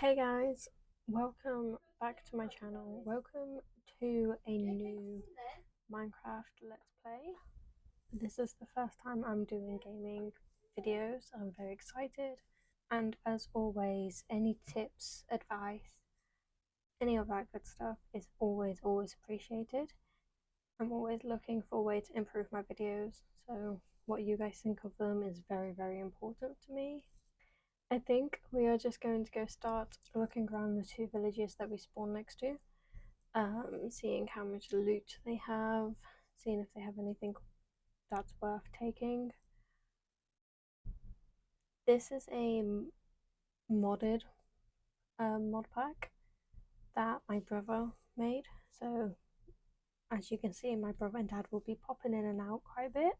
Hey guys, welcome back to my channel. Welcome to a new Minecraft Let's Play. This is the first time I'm doing gaming videos. I'm very excited. And as always, any tips, advice, any of that good stuff is always appreciated. I'm always looking for a way to improve my videos. So what you guys think of them is very important to me. I think we are just going to go start looking around the two villages that we spawn next to, seeing how much loot they have, seeing if they have anything that's worth taking. This is a modded mod pack that my brother made, so as you can see, my brother and dad will be popping in and out quite a bit.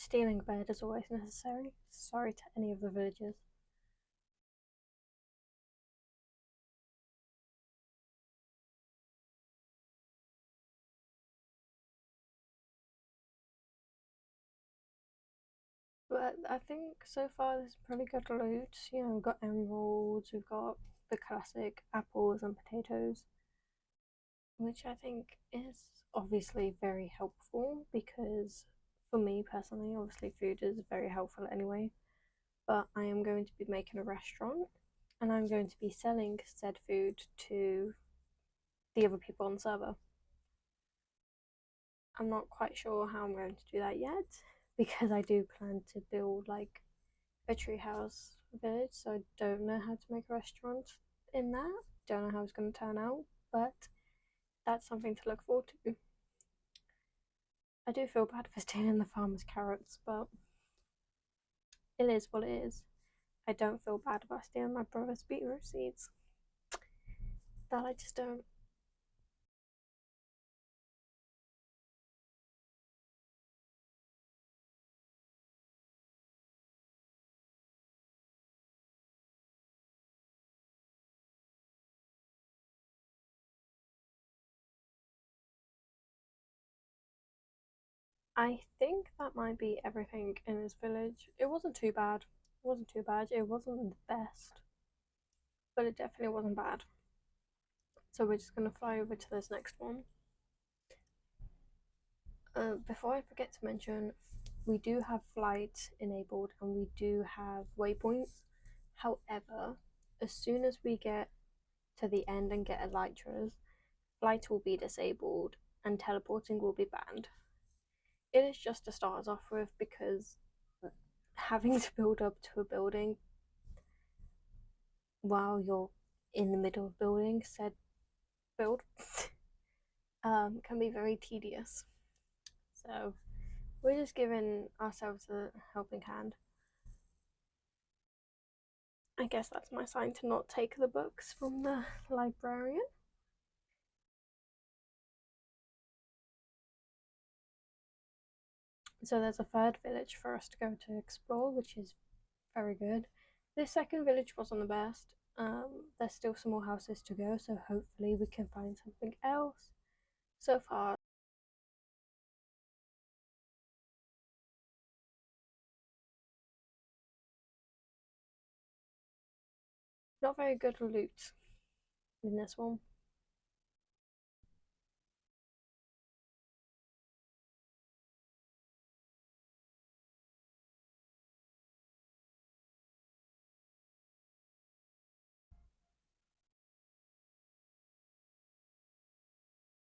Stealing a bed is always necessary. Sorry to any of the villagers. But I think so far there's pretty good loot. You know, we've got emeralds, we've got the classic apples and potatoes, which I think is obviously very helpful because for me personally, obviously food is very helpful anyway. But I am going to be making a restaurant and I'm going to be selling said food to the other people on the server. I'm not quite sure how I'm going to do that yet because I do plan to build like a treehouse village, so I don't know how to make a restaurant in that. Don't know how it's going to turn out, but that's something to look forward to. I do feel bad for stealing the farmer's carrots, but it is what it is. I don't feel bad about stealing my brother's beetroot seeds. That I just don't. I think that might be everything in this village. It wasn't too bad. It wasn't too bad. It wasn't the best, but it definitely wasn't bad. So we're just going to fly over to this next one. Before I forget to mention, we do have flight enabled and we do have waypoints. However, as soon as we get to the end and get elytras, flight will be disabled and teleporting will be banned. It is just to start us off with because having to build up to a building while you're in the middle of building said build can be very tedious. So we're just giving ourselves a helping hand. I guess that's my sign to not take the books from the librarian. So there's a third village for us to go to explore, which is very good. This second village wasn't the best. There's still some more houses to go, so hopefully we can find something else. So far, not very good loot in this one.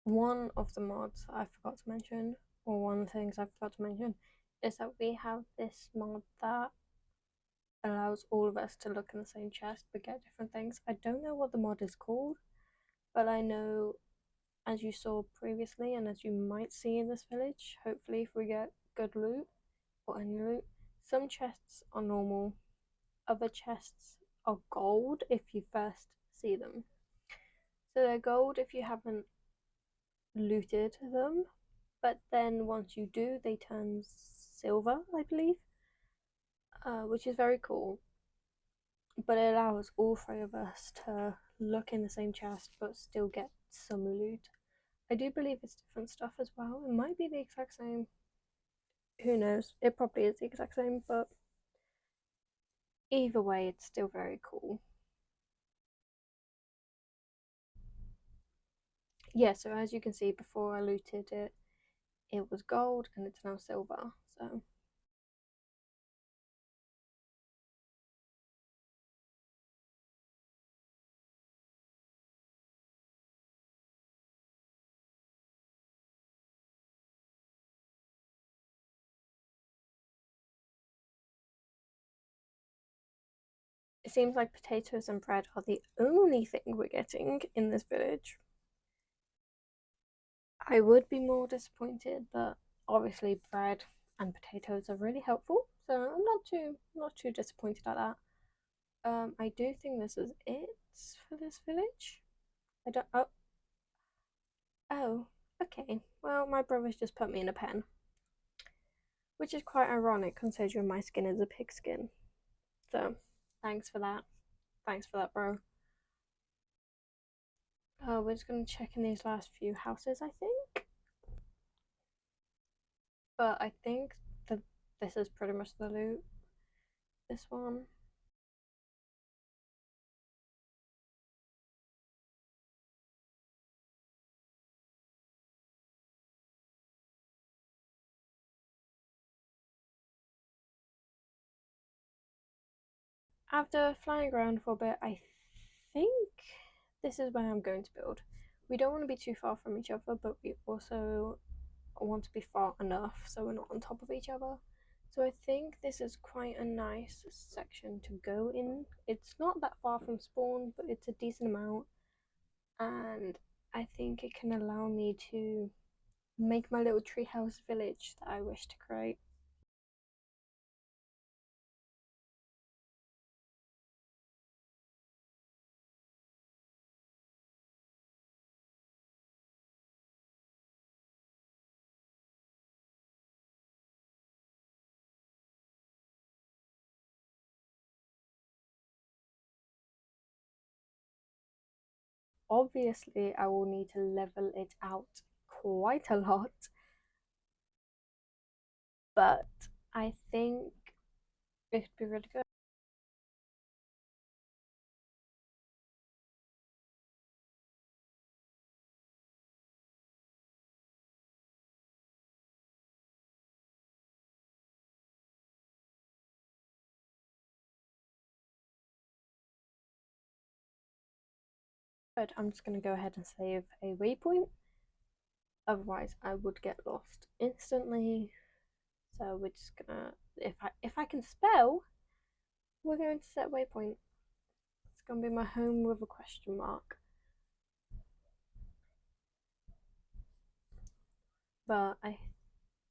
One of the mods I forgot to mention, or one of the things I forgot to mention, is that we have this mod that allows all of us to look in the same chest but get different things. I don't know what the mod is called, but I know, as you saw previously and as you might see in this village, hopefully if we get good loot or any loot, some chests are normal, other chests are gold if you first see them. So they're gold if you haven't looted them, but then once you do, they turn silver, I believe, which is very cool. But it allows all three of us to look in the same chest but still get some loot. I do believe it's different stuff as well. It might be the exact same. Who knows? It probably is the exact same, but either way, it's still very cool. Yeah, so as you can see, before I looted it, it was gold and it's now silver. So it seems like potatoes and bread are the only thing we're getting in this village. I would be more disappointed, but obviously bread and potatoes are really helpful, so I'm not too disappointed at that. I do think this is it for this village. I don't. Oh, okay. Well, my brother's just put me in a pen, which is quite ironic considering my skin is a pig skin. So, thanks for that. Thanks for that, bro. We're just gonna check in these last few houses, I think. But I think that this is pretty much the loot. This one. After flying around for a bit, I think this is where I'm going to build. We don't want to be too far from each other, but we also want to be far enough so we're not on top of each other. So I think this is quite a nice section to go in. It's not that far from spawn, but it's a decent amount. And I think it can allow me to make my little treehouse village that I wish to create. Obviously, I will need to level it out quite a lot, but I think it could be really good. But I'm just going to go ahead and save a waypoint. Otherwise, I would get lost instantly. So we're just gonna, if I can spell, we're going to set waypoint. It's gonna be my home with a question mark. But I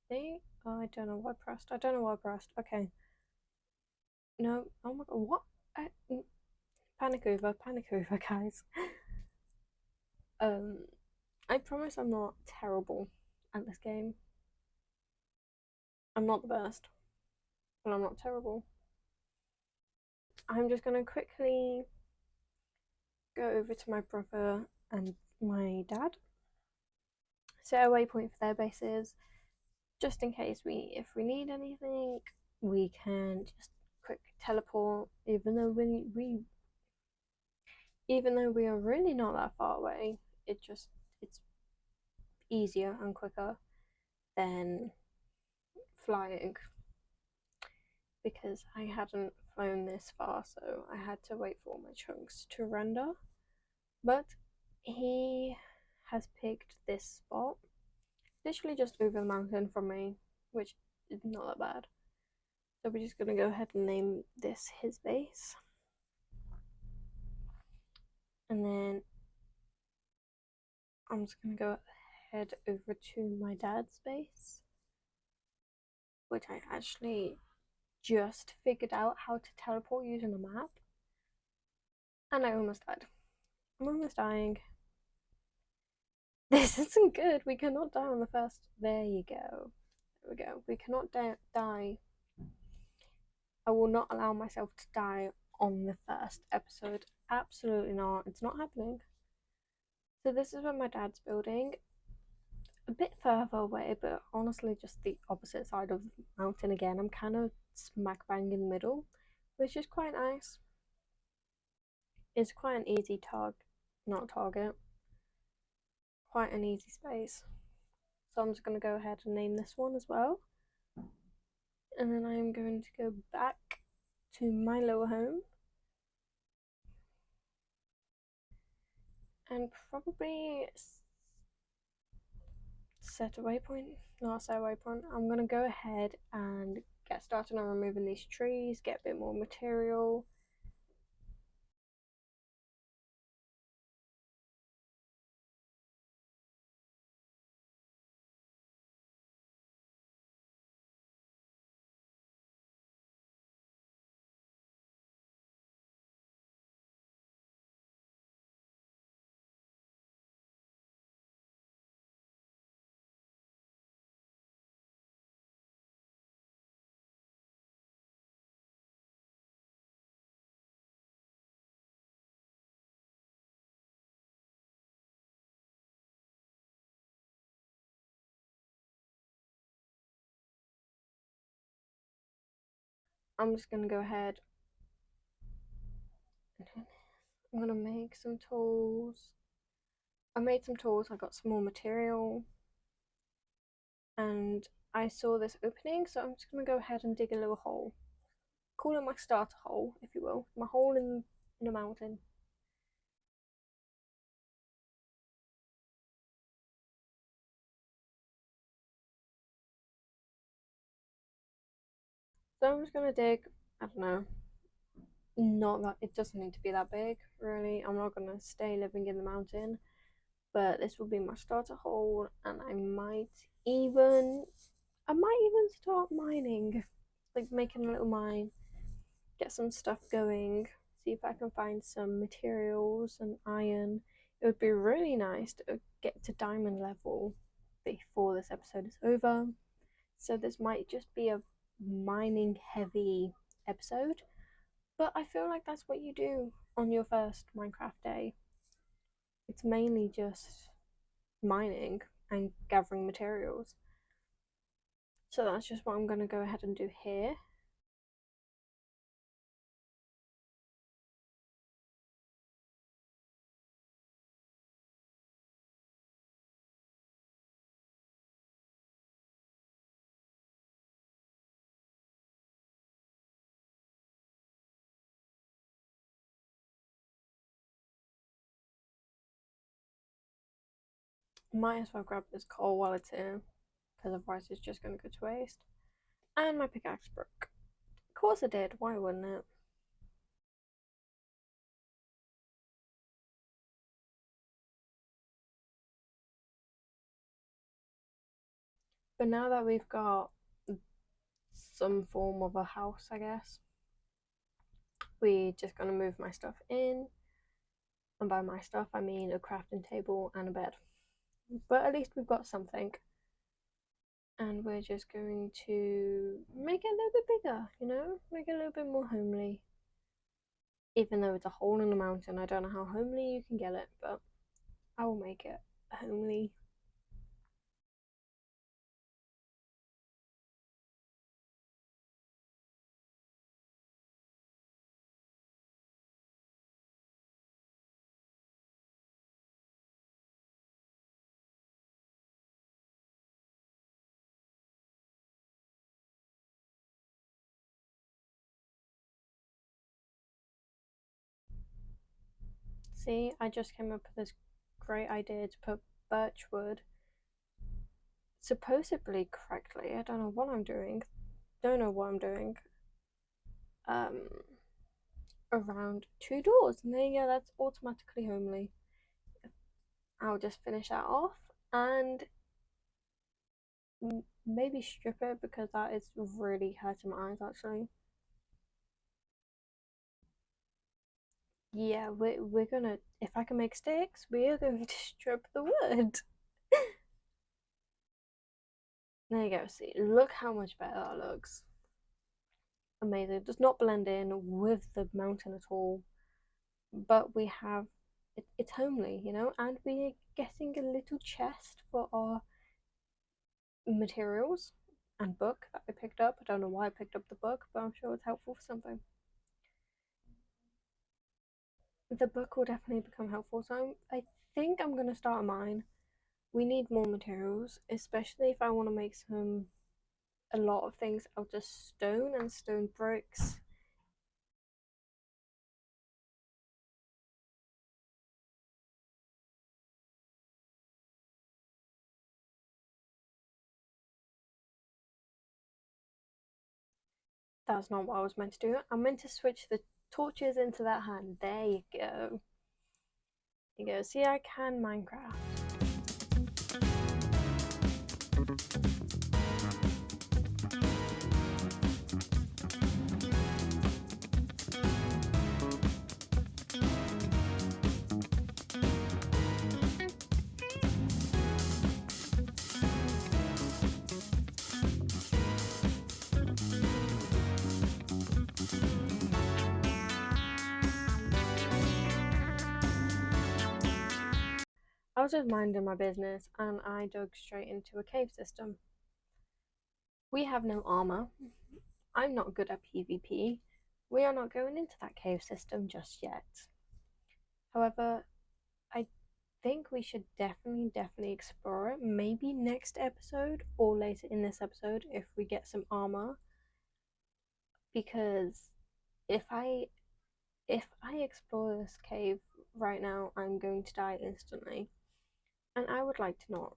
think, oh, I don't know what I pressed. I don't know what I pressed. Okay. No. Oh my god. What? I, panic over, guys. um, I promise I'm not terrible at this game. I'm not the best, but I'm not terrible. I'm just gonna quickly go over to my brother and my dad, set a waypoint for their bases, just in case if we need anything, we can just quick teleport. Even though we are really not that far away, it's easier and quicker than flying, because I hadn't flown this far, so I had to wait for all my chunks to render. But he has picked this spot, literally just over the mountain from me, which is not that bad. So we're just gonna go ahead and name this his base. And then I'm just gonna go head over to my dad's base, which I actually just figured out how to teleport using a map. And I almost died. I'm almost dying. This isn't good. We cannot die on the first. There you go. There we go. We cannot die. I will not allow myself to die on the first episode. Absolutely not. It's not happening. So this is what my dad's building. a bit further away, but honestly just the opposite side of the mountain again. I'm kind of smack bang in the middle, which is quite nice. It's quite an easy target, quite an easy space. So I'm just going to go ahead and name this one as well. And then I'm going to go back to my lower home and probably set a waypoint. Not set a waypoint. I'm going to go ahead and get started on removing these trees, get a bit more material. I'm just going to go ahead. I'm going to make some tools. I made some tools, I got some more material, and I saw this opening, so I'm just going to go ahead and dig a little hole. Call it my starter hole, if you will. My hole in a mountain. So I'm just going to dig, I don't know, not that, it doesn't need to be that big, really. I'm not going to stay living in the mountain, but this will be my starter hole, and I might even start mining, like making a little mine, get some stuff going, see if I can find some materials and iron. It would be really nice to get to diamond level before this episode is over. So this might just be a mining heavy episode, but I feel like that's what you do on your first Minecraft day. It's mainly just mining and gathering materials. So that's just what I'm going to go ahead and do here. Might as well grab this coal while it's here, because otherwise it's just going to go to waste. And my pickaxe broke. Of course it did, why wouldn't it? But now that we've got some form of a house, I guess, we're just going to move my stuff in. And by my stuff, I mean a crafting table and a bed. But at least we've got something. And we're just going to make it a little bit bigger, you know? Make it a little bit more homely. Even though it's a hole in the mountain, I don't know how homely you can get it, but I will make it homely. See, I just came up with this great idea to put birch wood supposedly correctly. I don't know what I'm doing. Don't know what I'm doing. Um, Around two doors, and there you go. That's automatically homely. I'll just finish that off and maybe strip it because that is really hurting my eyes actually. Yeah, we're gonna, if I can make sticks, we are going to strip the wood. There you go. See, look how much better that looks. Amazing. It does not blend in with the mountain at all, but we have it's homely, you know, and we're getting a little chest for our materials and book that I picked up. I don't know why I picked up the book, but I'm sure it's helpful for something. The book will definitely become helpful, so I think I'm going to start mine. We need more materials, especially if I want to make a lot of things out of stone and stone bricks. That's not what I was meant to do. I meant to switch the torches into that hand. There you go. There you go. See, I can Minecraft. I was just minding my business and I dug straight into a cave system. We have no armor. I'm not good at PvP. We are not going into that cave system just yet. However, I think we should definitely explore it. Maybe next episode or later in this episode if we get some armor. Because if I explore this cave right now, I'm going to die instantly. And I would like to not.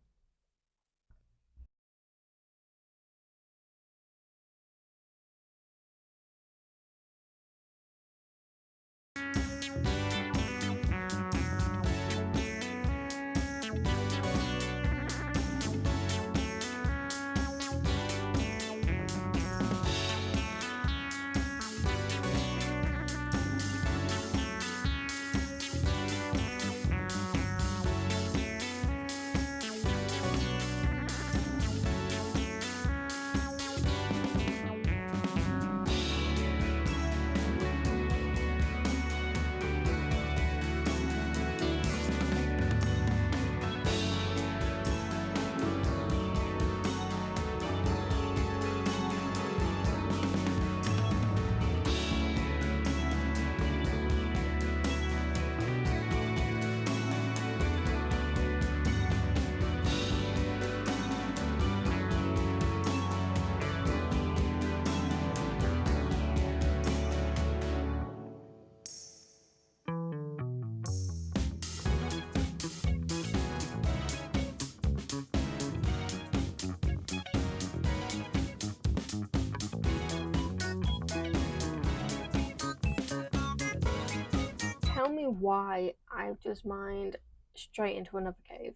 Tell me why I've just mined straight into another cave.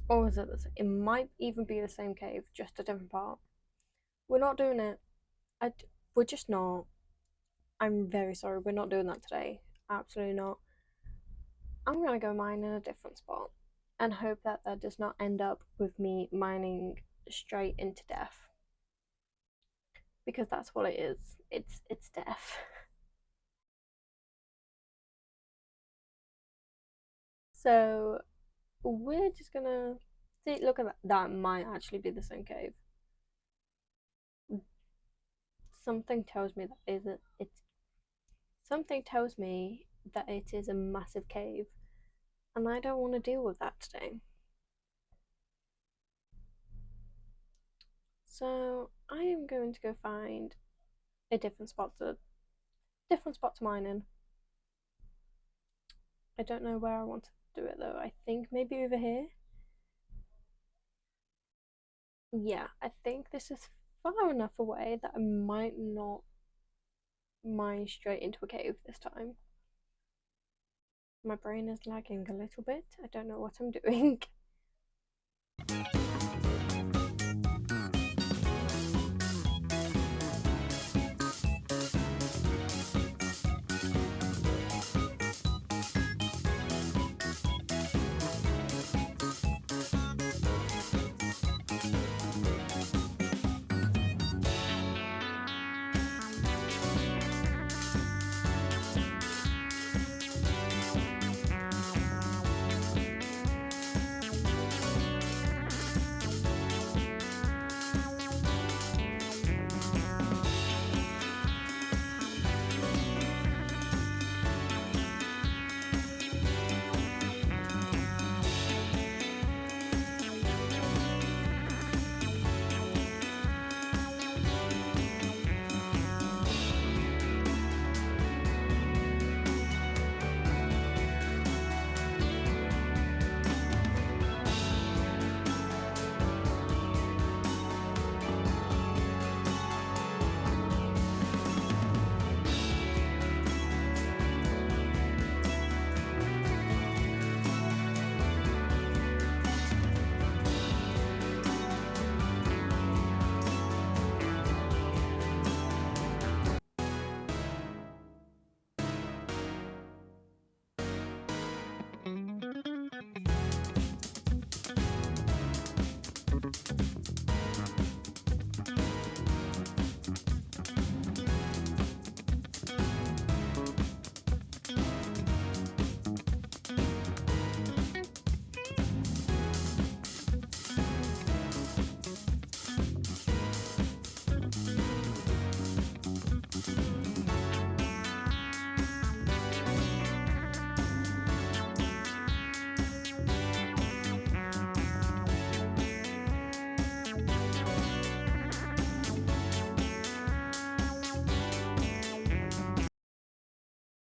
Or is it the same? It might even be the same cave, just a different part. We're not doing it. We're just not. I'm very sorry, we're not doing that today. Absolutely not. I'm gonna go mine in a different spot and hope that that does not end up with me mining straight into death. Because that's what it is. It's death. So we're just gonna see. Look at that. That might actually be the same cave. Something tells me that isn't. It's something tells me that it is a massive cave, and I don't want to deal with that today. So I am going to go find a different spot to mine in. I don't know where I want to do it though. I think maybe over here. Yeah, I think this is far enough away that I might not mine straight into a cave this time. My brain is lagging a little bit. I don't know what I'm doing.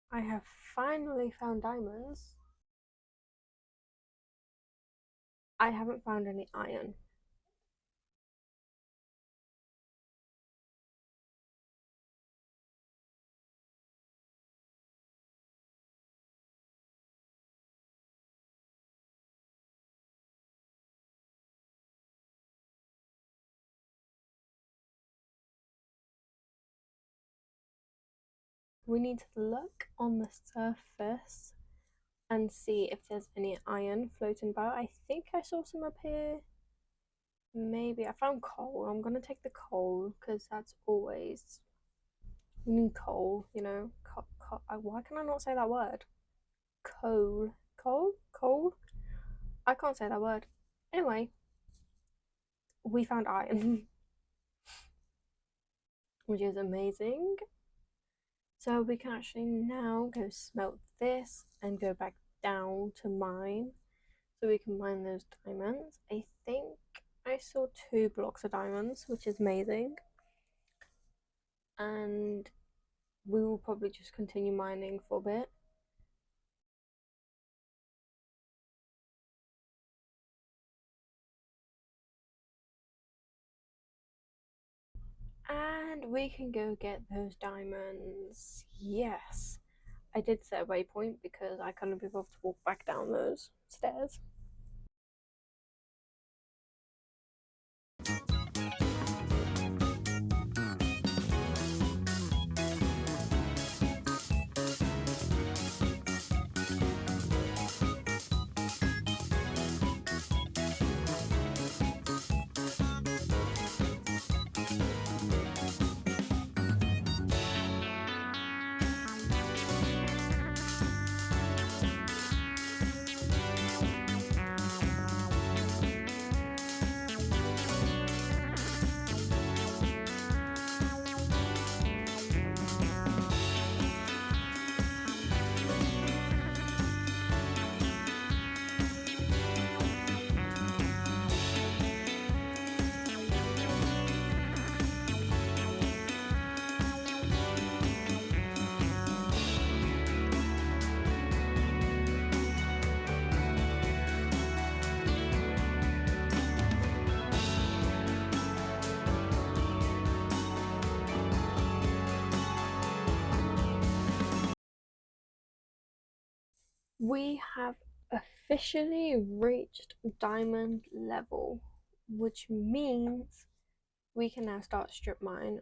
I have finally found diamonds. I haven't found any iron. We need to look on the surface and see if there's any iron floating about. I think I saw some up here. Maybe I found coal. I'm gonna take the coal because that's always, we need coal, you know. Why can I not say that word? Coal. I can't say that word. Anyway, we found iron, which is amazing. So we can actually now go smelt this and go back down to mine so we can mine those diamonds. I think I saw 2 blocks of diamonds, which is amazing. And we will probably just continue mining for a bit. And we can go get those diamonds. Yes. I did set a waypoint because I couldn't be bothered to walk back down those stairs. We have officially reached diamond level, which means we can now start strip mine,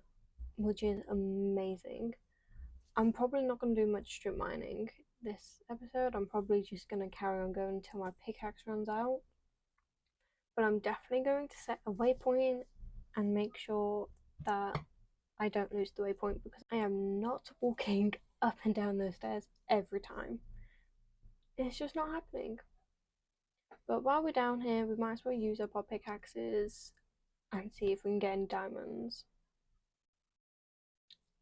which is amazing. I'm probably not going to do much strip mining this episode. I'm probably just going to carry on going until my pickaxe runs out. But I'm definitely going to set a waypoint and make sure that I don't lose the waypoint because I am not walking up and down those stairs every time. It's just not happening. But while we're down here, we might as well use up our pickaxes and see if we can get any diamonds.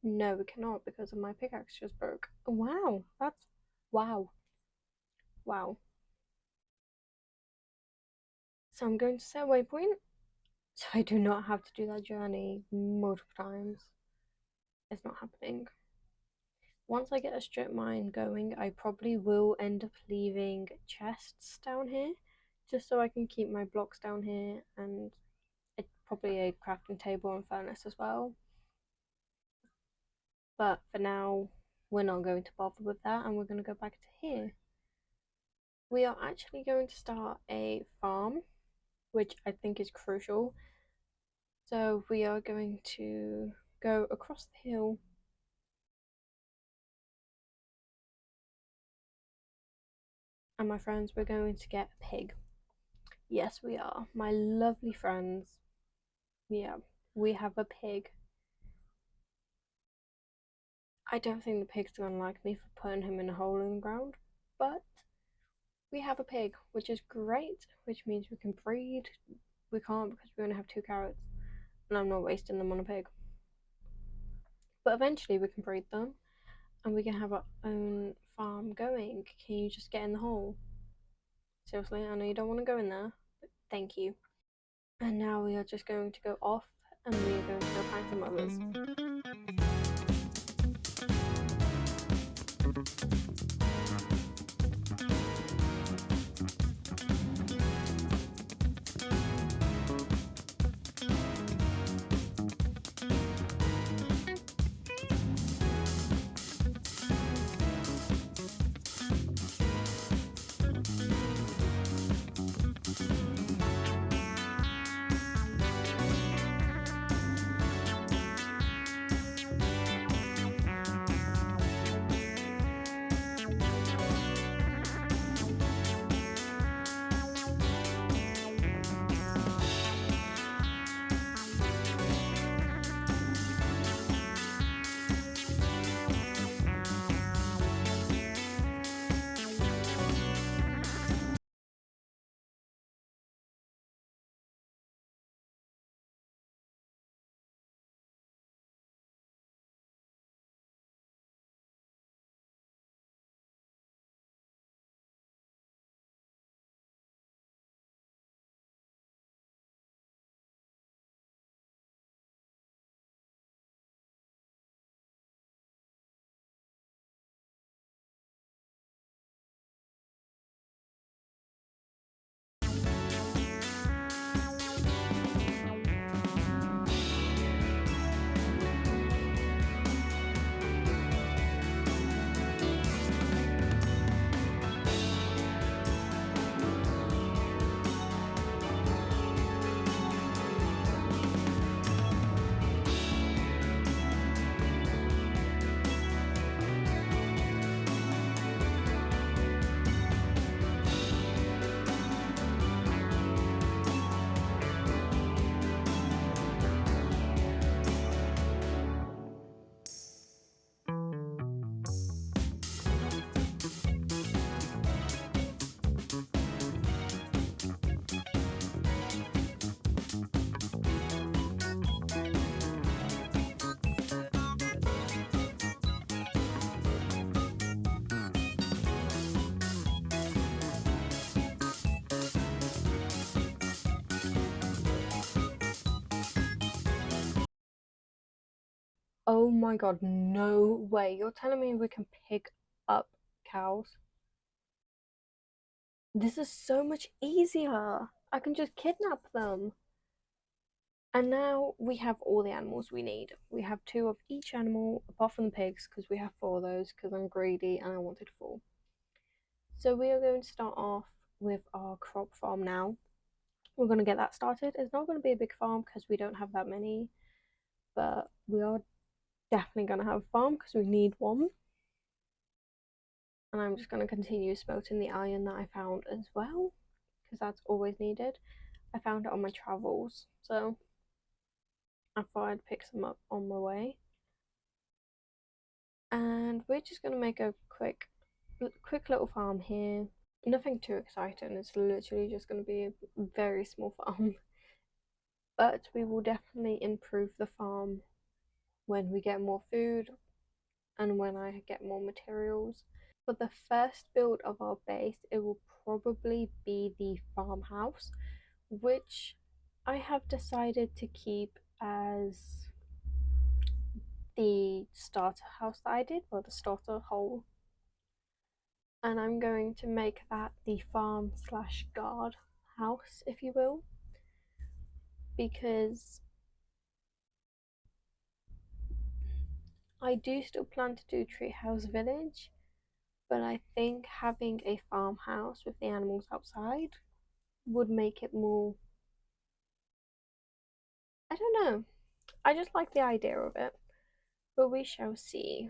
No, we cannot because my pickaxe just broke. Wow, that's wow. Wow. So I'm going to set a waypoint so I do not have to do that journey multiple times. It's not happening. Once I get a strip mine going, I probably will end up leaving chests down here just so I can keep my blocks down here and probably a crafting table and furnace as well. But for now, we're not going to bother with that and we're going to go back to here. We are actually going to start a farm, which I think is crucial. So we are going to go across the hill. and my friends, we're going to get a pig. Yes, we are. My lovely friends. Yeah, we have a pig. I don't think the pig's gonna like me for putting him in a hole in the ground, but we have a pig, which is great, which means we can breed. We can't because we only have 2 carrots, and I'm not wasting them on a pig. But eventually we can breed them, and we can have our own farm going. Can you just get in the hole? Seriously, I know you don't want to go in there, but thank you. And now we are just going to go off, and we are going to go find some others. Oh my god, no way. You're telling me we can pick up cows? This is so much easier. I can just kidnap them. And now we have all the animals we need. We have 2 of each animal, apart from the pigs, because we have 4 of those, because I'm greedy and I wanted 4. So we are going to start off with our crop farm now. We're going to get that started. It's not going to be a big farm because we don't have that many, but we are definitely going to have a farm because we need one. And I'm just going to continue smelting the iron that I found as well, because that's always needed. I found it on my travels, so I thought I'd pick some up on my way. And we're just going to make a quick little farm here. Nothing too exciting, it's literally just going to be a very small farm. But we will definitely improve the farm when we get more food and when I get more materials. For the first build of our base, it will probably be the farmhouse, which I have decided to keep as the starter house that I did, or the starter hole. And I'm going to make that the farm slash guard house, if you will, because I do still plan to do Treehouse Village, but I think having a farmhouse with the animals outside would make it more. I don't know. I just like the idea of it, but we shall see.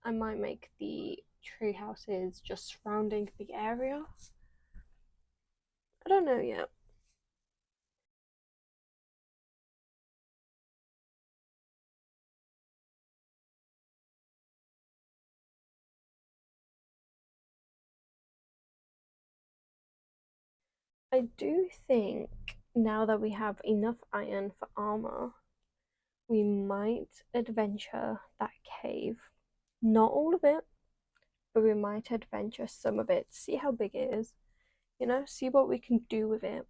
I might make the tree houses just surrounding the area. I don't know yet. I do think now that we have enough iron for armor, we might adventure that cave. Not all of it, but we might adventure some of it, see how big it is, see what we can do with it.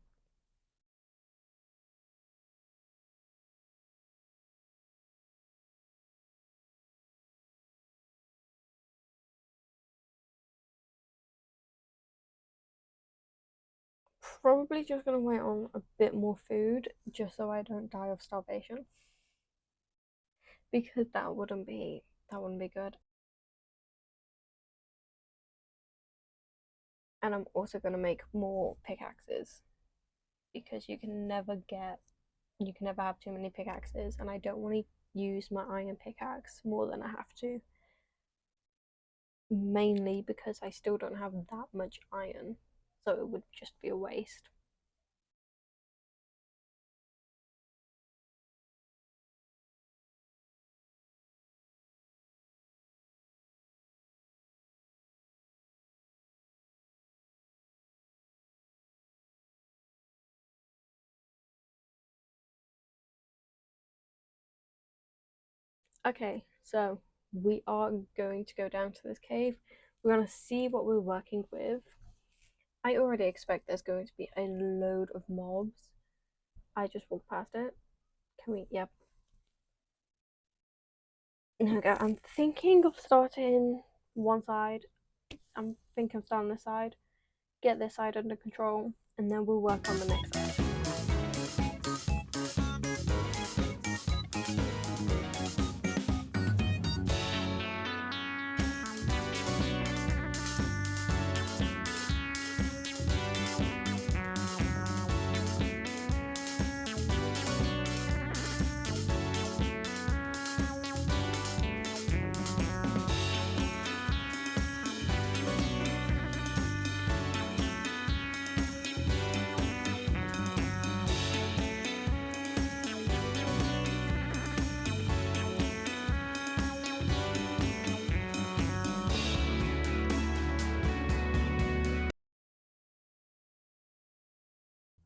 Probably just gonna wait on a bit more food just so I don't die of starvation. Because that wouldn't be good. And I'm also gonna make more pickaxes because you can never have too many pickaxes, and I don't want to use my iron pickaxe more than I have to. Mainly because I still don't have that much iron, so it would just be a waste. Okay, so we are going to go down to this cave. We're going to see what we're working with. I already expect there's going to be a load of mobs. I just walked past it. Can we? Yep. Okay, I'm thinking of starting one side. I'm thinking of starting this side, get this side under control, and then we'll work on the next side.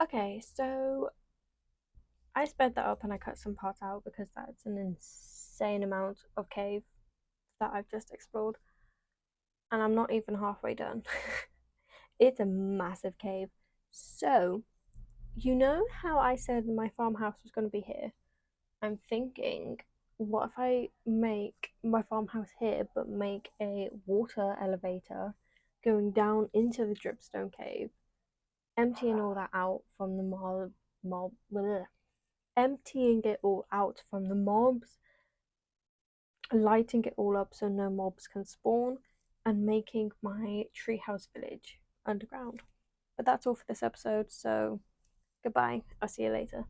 Okay, so I sped that up and I cut some parts out because that's an insane amount of cave that I've just explored. And I'm not even halfway done. It's a massive cave. So, you know how I said my farmhouse was going to be here? I'm thinking, what if I make my farmhouse here but make a water elevator going down into the dripstone cave, emptying all that out from the bleh, emptying it all out from the mobs, lighting it all up so no mobs can spawn, and making my treehouse village underground. But that's all for this episode, so goodbye. I'll see you later.